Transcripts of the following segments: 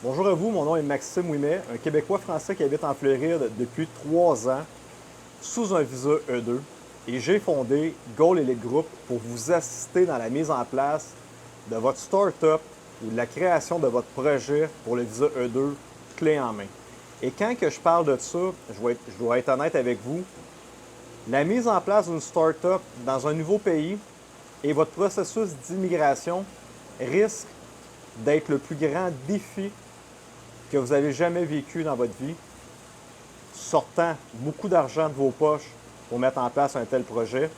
Bonjour à vous, mon nom est Maxime Ouimet, un Québécois français qui habite en Floride depuis 3 ans sous un visa E2 et j'ai fondé Goal Elite Group pour vous assister dans la mise en place de votre start-up ou de la création de votre projet pour le visa E2 clé en main. Et quand que je parle de ça, je dois être honnête avec vous, la mise en place d'une start-up dans un nouveau pays et votre processus d'immigration risque d'être le plus grand défi que vous avez jamais vécu dans votre vie, sortant beaucoup d'argent de vos poches pour mettre en place un tel projet,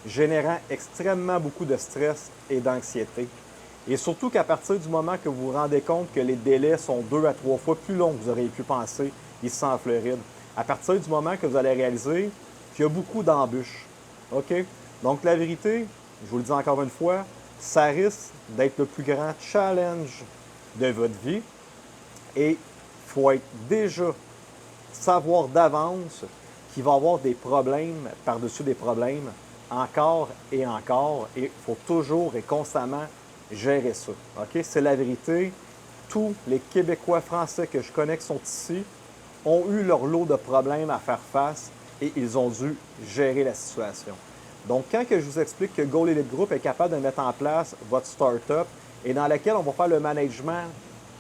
générant extrêmement beaucoup de stress et d'anxiété. Et surtout qu'à partir du moment que vous vous rendez compte que les délais sont 2 à 3 fois plus longs que vous auriez pu penser ici en Floride, à partir du moment que vous allez réaliser qu'il y a beaucoup d'embûches. OK? Donc la vérité, je vous le dis encore une fois, ça risque d'être le plus grand challenge de votre vie. Et il faut être déjà savoir d'avance qu'il va y avoir des problèmes par-dessus des problèmes, encore et encore, et il faut toujours et constamment gérer ça. OK? C'est la vérité. Tous les Québécois français que je connais qui sont ici ont eu leur lot de problèmes à faire face et ils ont dû gérer la situation. Donc, quand que je vous explique que Goal Elite Group est capable de mettre en place votre start-up et dans laquelle on va faire le management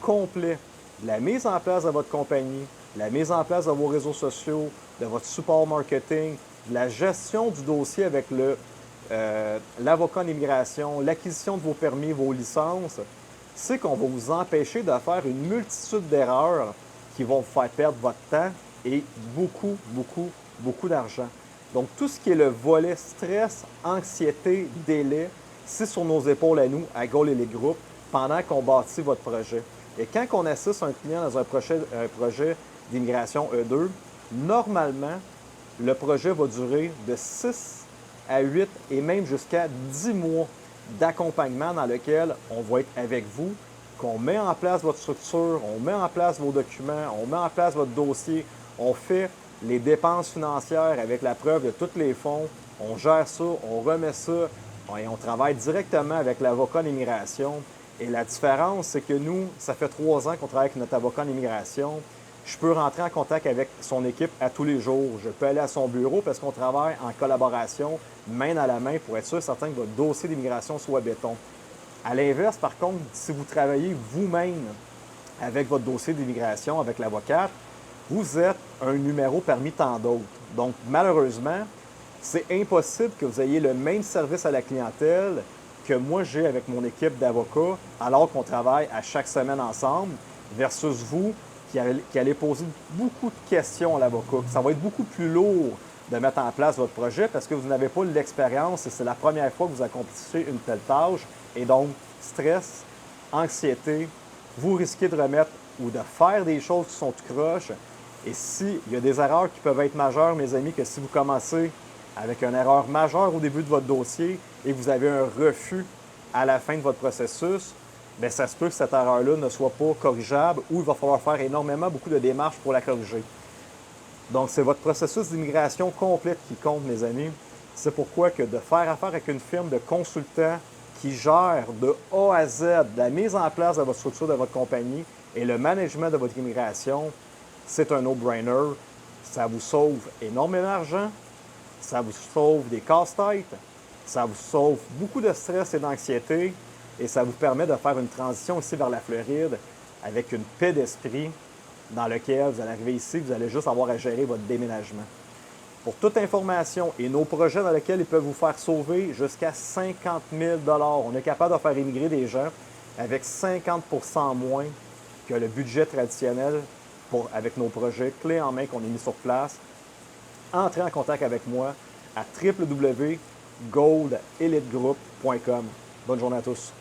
complet de la mise en place de votre compagnie, la mise en place de vos réseaux sociaux, de votre support marketing, de la gestion du dossier avec l'avocat en immigration, l'acquisition de vos permis, vos licences, c'est qu'on va vous empêcher de faire une multitude d'erreurs qui vont vous faire perdre votre temps et beaucoup, beaucoup, beaucoup d'argent. Donc, tout ce qui est le volet stress, anxiété, délai, c'est sur nos épaules à nous, à Goal Elite Group, pendant qu'on bâtit votre projet. Et quand on assiste un client dans un projet d'immigration E2, normalement, le projet va durer de 6 à 8 et même jusqu'à 10 mois d'accompagnement dans lequel on va être avec vous, qu'on met en place votre structure, on met en place vos documents, on met en place votre dossier, on fait les dépenses financières avec la preuve de tous les fonds, on gère ça, on remet ça et on travaille directement avec l'avocat d'immigration. Et la différence, c'est que nous, ça fait 3 ans qu'on travaille avec notre avocat en immigration. Je peux rentrer en contact avec son équipe à tous les jours. Je peux aller à son bureau parce qu'on travaille en collaboration, main dans la main, pour être sûr et certain que votre dossier d'immigration soit béton. À l'inverse, par contre, si vous travaillez vous-même avec votre dossier d'immigration, avec l'avocate, vous êtes un numéro parmi tant d'autres. Donc, malheureusement, c'est impossible que vous ayez le même service à la clientèle que moi j'ai avec mon équipe d'avocats, alors qu'on travaille à chaque semaine ensemble, versus vous qui allez poser beaucoup de questions à l'avocat. Ça va être beaucoup plus lourd de mettre en place votre projet parce que vous n'avez pas l'expérience et c'est la première fois que vous accomplissez une telle tâche. Et donc, stress, anxiété, vous risquez de remettre ou de faire des choses qui sont tout croches. Et s'il y a des erreurs qui peuvent être majeures, mes amis, que si vous commencez avec une erreur majeure au début de votre dossier et que vous avez un refus à la fin de votre processus, bien, ça se peut que cette erreur-là ne soit pas corrigeable ou il va falloir faire énormément beaucoup de démarches pour la corriger. Donc, c'est votre processus d'immigration complète qui compte, mes amis. C'est pourquoi que de faire affaire avec une firme de consultants qui gère de A à Z la mise en place de votre structure de votre compagnie et le management de votre immigration, c'est un no-brainer. Ça vous sauve énormément d'argent, ça vous sauve des casse-têtes, ça vous sauve beaucoup de stress et d'anxiété et ça vous permet de faire une transition ici vers la Floride avec une paix d'esprit dans laquelle vous allez arriver ici, vous allez juste avoir à gérer votre déménagement. Pour toute information et nos projets dans lesquels ils peuvent vous faire sauver jusqu'à 50 000 $, on est capable de faire immigrer des gens avec 50 % moins que le budget traditionnel avec nos projets clés en main qu'on a mis sur place. Entrez en contact avec moi à www.goldelitegroup.com. Bonne journée à tous.